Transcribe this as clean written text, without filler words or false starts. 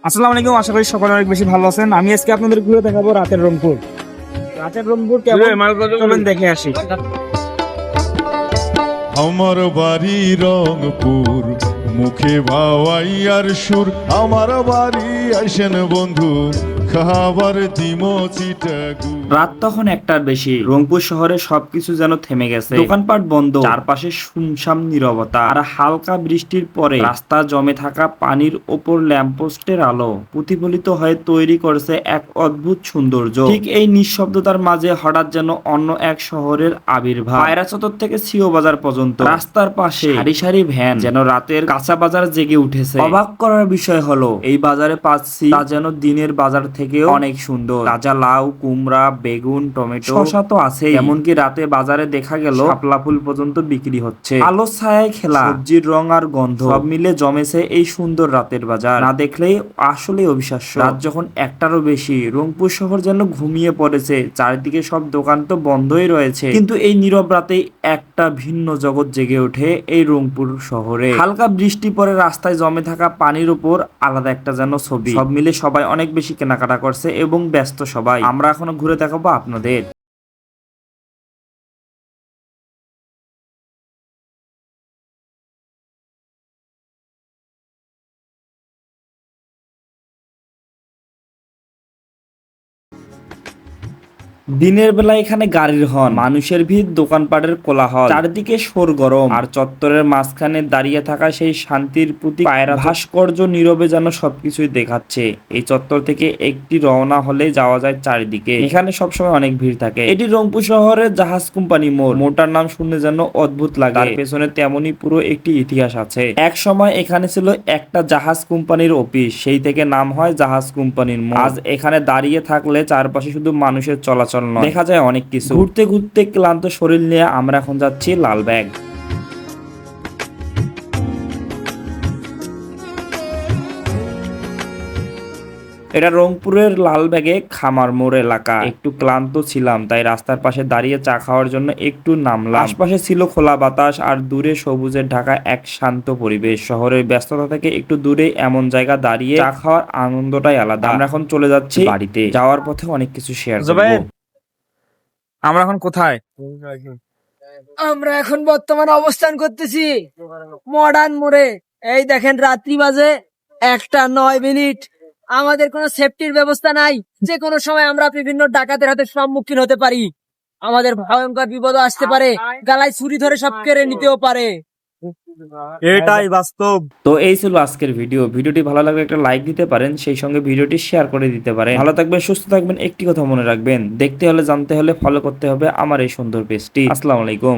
আসসালামু আলাইকুম, আশা করি সকলে অনেক বেশি ভালো আছেন। আমি আজকে আপনাদের ঘুরে দেখাবো রাতের রংপুর। রাতের রংপুর কেমন চলেন দেখে আসি। আমার বাড়ি রংপুর, মুখে ভাওয়াইয়ার সুর। আমার বাড়ি আসেন বন্ধু, খাবার দিমো চিটাগু। রাত তখন একটার বেশি। রংপুর শহরে সবকিছু যেন থেমে গেছে। দোকানপাট বন্ধ, চারপাশে শুনশান নীরবতা, আর হালকা বৃষ্টির পরে রাস্তা জমে থাকা পানির ওপর ল্যাম্পপোস্টের আলো প্রতিফলিত হয়ে তৈরি করেছে এক অদ্ভুত সৌন্দর্য। ঠিক এই নিঃশব্দতার মাঝে হঠাৎ যেন অন্য এক শহরের আবির্ভাব। পায়রা চত্বর থেকে সিও বাজার পর্যন্ত রাস্তার পাশে সারি সারি ভ্যান, যেন রাতের কাঁচা বাজার জেগে উঠেছে। অবাক করার বিষয় হলো এই বাজারে পাচ্ছি তা যেন দিনের বাজার থেকেও অনেক সুন্দর। তাজা লাউ, কুমড়া, বেগুন, টমেটো, শসা তো আছে, এমনকি রাতে বাজারে দেখা গেল শাপলা ফুল পর্যন্ত বিক্রি হচ্ছে। আলো ছায়ায় খেলা সবজির রং আর গন্ধ সব মিলে জমেছে এই সুন্দর রাতের বাজার। না দেখলেই আসলে অবিশ্বাস্য। রাত যখন একটারও বেশি, রংপুর শহর যেন ঘুমিয়ে পড়েছে। চারিদিকে সব দোকান তো বন্ধই রয়েছে, কিন্তু এই নীরব রাতে একটা ভিন্ন জগৎ জেগে ওঠে এই রংপুর শহরে। হালকা বৃষ্টি পরে রাস্তায় জমে থাকা পানির উপর আলাদা একটা যেন ছবি। সব মিলে সবাই অনেক বেশি কেনাকাটা করছে এবং ব্যস্ত সবাই। আমরা এখনো ঘুরে দেখাবো আপনাদের। দিনের বেলা এখানে গাড়ির হর্ন, মানুষের ভিড়, দোকানপাটের কোলাহল, চারিদিকে সরগরম, আর চত্বরের মাঝখানে দাঁড়িয়ে থাকা সেই শান্তির প্রতীক পায়রা ভাস্কর্য নীরবে যেন সবকিছুই দেখাচ্ছে। এই চত্বর থেকে একটি রওনা হলে যাওয়া যায় চারিদিকে। এখানে সবসময় অনেক ভিড় থাকে। এটি রংপুর শহরের জাহাজ কোম্পানি মোড়। মোটার নাম শুনলে যেন অদ্ভুত লাগে, তার পেছনে তেমনই পুরো একটি ইতিহাস আছে। এক সময় এখানে ছিল একটা জাহাজ কোম্পানির অফিস, সেই থেকে নাম হয় জাহাজ কোম্পানির মোড়। আজ এখানে দাঁড়িয়ে থাকলে চারপাশে শুধু মানুষের চলাচল নয়, দেখা যায় অনেক কিছু। ঘুরতে ঘুরতে ক্লান্ত শরীর নিয়ে আমরা এখন যাচ্ছি লালবাগ। এটা রংপুরের লালবাগে খামার মোড় এলাকা। একটু ক্লান্ত ছিলাম, তাই রাস্তার পাশে দাঁড়িয়ে চা খাওয়ার জন্য একটু নামলাম। আশপাশে ছিল খোলা বাতাস আর দূরে সবুজের ঢাকা এক শান্ত পরিবেশ। শহরের ব্যস্ততা থেকে একটু দূরে এমন জায়গা দাঁড়িয়ে চা খাওয়ার আনন্দটাই আলাদা। আমরা এখন চলে যাচ্ছি বাড়িতে। যাওয়ার পথে অনেক কিছু শেয়ার করব। আমরা এখন কোথায়? আমরা এখন বর্তমানে অবস্থান করতেছি মডার্ন মোড়ে। এই দেখেন রাত্রি বাজে 1:09। আমাদের কোনো সেফটির ব্যবস্থা নাই। যে কোনো সময় আমরা বিভিন্ন ডাকাতের হাতে সম্মুখীন হতে পারি। আমাদের ভয়ঙ্কর বিপদ আসতে পারে, গালায় ছুরি ধরে সব কেড়ে নিতেও পারে। এটাই বাস্তব। তো এই ছিল আজকের ভিডিওটি ভালো লাগলে একটা লাইক দিতে পারেন, সেই সঙ্গে ভিডিওটি শেয়ার করে দিতে পারেন। ভালো থাকবেন, সুস্থ থাকবেন। একটি কথা মনে রাখবেন, দেখতে হলে জানতে হলে ফলো করতে হবে আমার এই সুন্দর পেজটি। আসসালামু আলাইকুম।